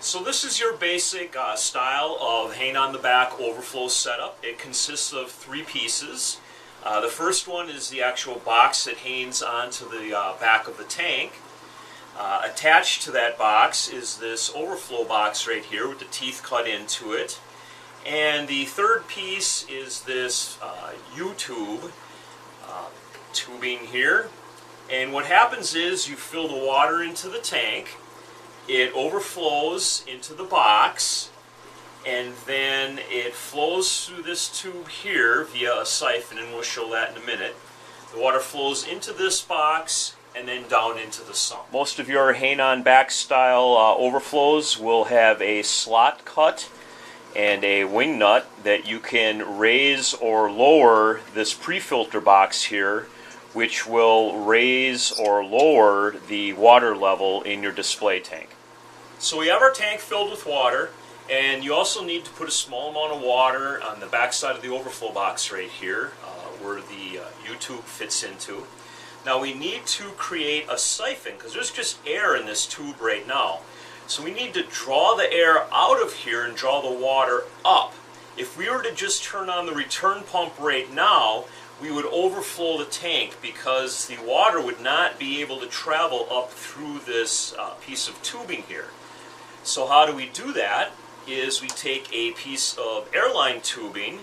So this is your basic style of hang on the back overflow setup. It consists of three pieces. The first one is the actual box that hangs onto the back of the tank. Attached to that box is this overflow box right here with the teeth cut into it. And the third piece is this U-tube tubing here. And what happens is you fill the water into the tank, it overflows into the box, and then it flows through this tube here via a siphon, and we'll show that in a minute. The water flows into this box and then down into the sump. Most of your hang-on back style overflows will have a slot cut and a wing nut that you can raise or lower this pre-filter box here, which will raise or lower the water level in your display tank. So we have our tank filled with water, and you also need to put a small amount of water on the back side of the overflow box right here, where the U-tube fits into. Now we need to create a siphon, because there's just air in this tube right now. So we need to draw the air out of here and draw the water up. If we were to just turn on the return pump right now, we would overflow the tank because the water would not be able to travel up through this piece of tubing here. So how do we do that? Is we take a piece of airline tubing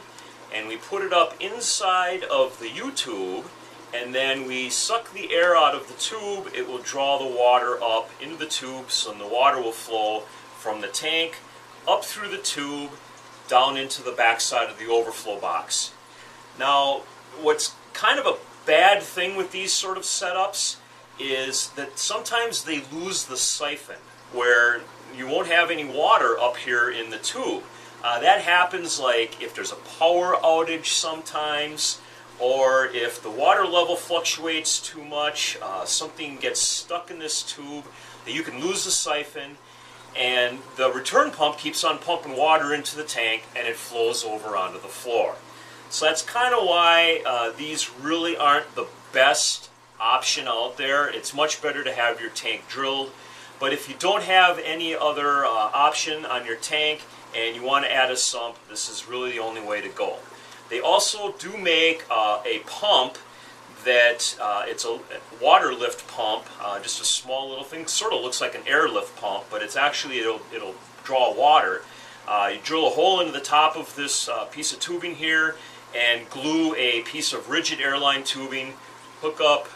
and we put it up inside of the U-tube, and then we suck the air out of the tube. It will draw the water up into the tube, so the water will flow from the tank up through the tube down into the back side of the overflow box. Now, what's kind of a bad thing with these sort of setups is that sometimes they lose the siphon, where you won't have any water up here in the tube. That happens like if there's a power outage sometimes, or if the water level fluctuates too much, something gets stuck in this tube, that you can lose the siphon, and the return pump keeps on pumping water into the tank and it flows over onto the floor. So that's kind of why these really aren't the best option out there. It's much better to have your tank drilled. But if you don't have any other option on your tank and you want to add a sump, this is really the only way to go. They also do make a pump that it's a water lift pump, just a small little thing. Sort of looks like an airlift pump, but it's actually it'll draw water. You drill a hole into the top of this piece of tubing here and glue a piece of rigid airline tubing, hook up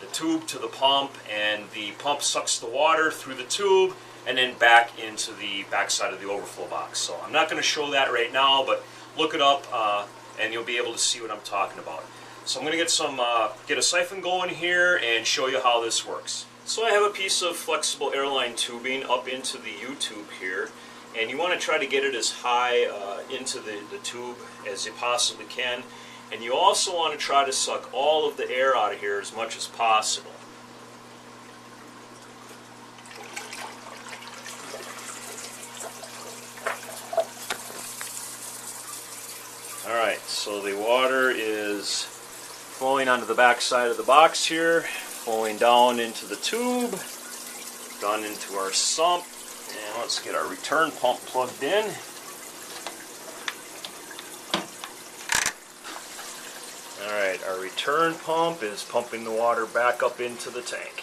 the tube to the pump, and the pump sucks the water through the tube and then back into the back side of the overflow box. So I'm not going to show that right now, but look it up and you'll be able to see what I'm talking about. So I'm going to get a siphon going here and show you how this works. So I have a piece of flexible airline tubing up into the U-tube here, and you want to try to get it as high into the tube as you possibly can. And you also want to try to suck all of the air out of here as much as possible. Alright, so the water is flowing onto the back side of the box here, flowing down into the tube, down into our sump, and let's get our return pump plugged in. Alright, our return pump is pumping the water back up into the tank.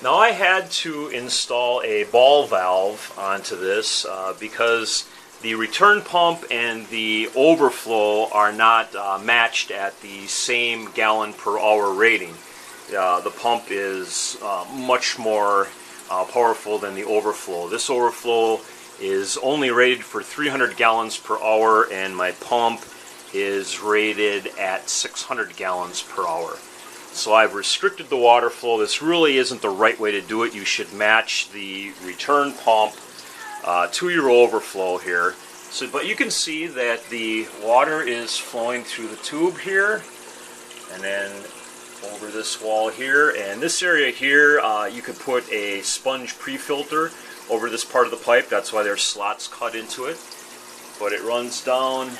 Now I had to install a ball valve onto this because the return pump and the overflow are not matched at the same gallon per hour rating. The pump is much more powerful than the overflow. This overflow is only rated for 300 gallons per hour, and my pump is rated at 600 gallons per hour. So I've restricted the water flow. This really isn't the right way to do it. You should match the return pump to your overflow here. So, but you can see that the water is flowing through the tube here and then over this wall here, and this area here you could put a sponge pre-filter over this part of the pipe. That's why there's slots cut into it. But it runs down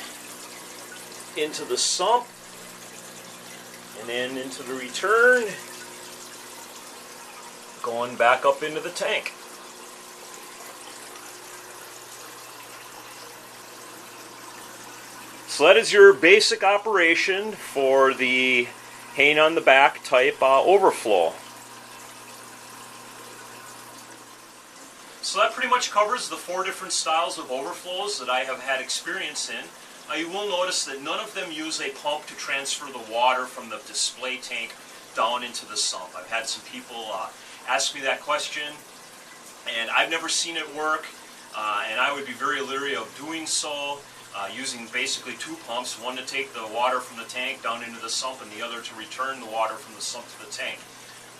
into the sump and then into the return, going back up into the tank. So that is your basic operation for the hang on the back type overflow. So that pretty much covers the 4 different styles of overflows that I have had experience in. You will notice that none of them use a pump to transfer the water from the display tank down into the sump. I've had some people ask me that question, and I've never seen it work, and I would be very leery of doing so, using basically 2 pumps, one to take the water from the tank down into the sump and the other to return the water from the sump to the tank.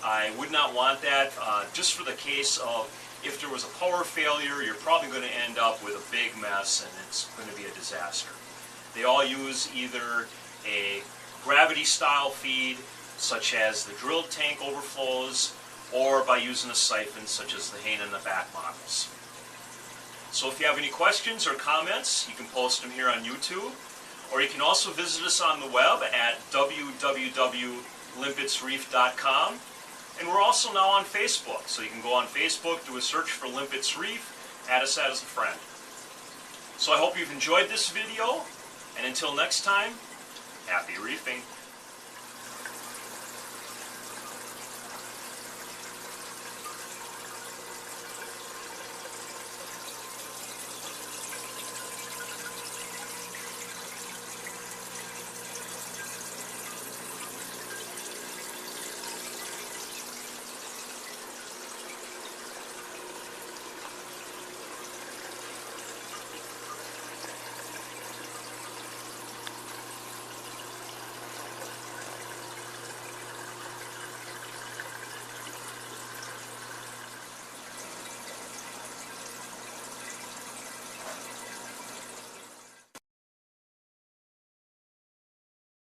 I would not want that, just for the case of if there was a power failure, you're probably going to end up with a big mess and it's going to be a disaster. They all use either a gravity style feed, such as the drilled tank overflows, or by using a siphon, such as the hang on the back models. So if you have any questions or comments, you can post them here on YouTube, or you can also visit us on the web at www.limpetsreef.com. And we're also now on Facebook, so you can go on Facebook, do a search for Limpets Reef, add us as a friend. So I hope you've enjoyed this video, and until next time, happy reefing.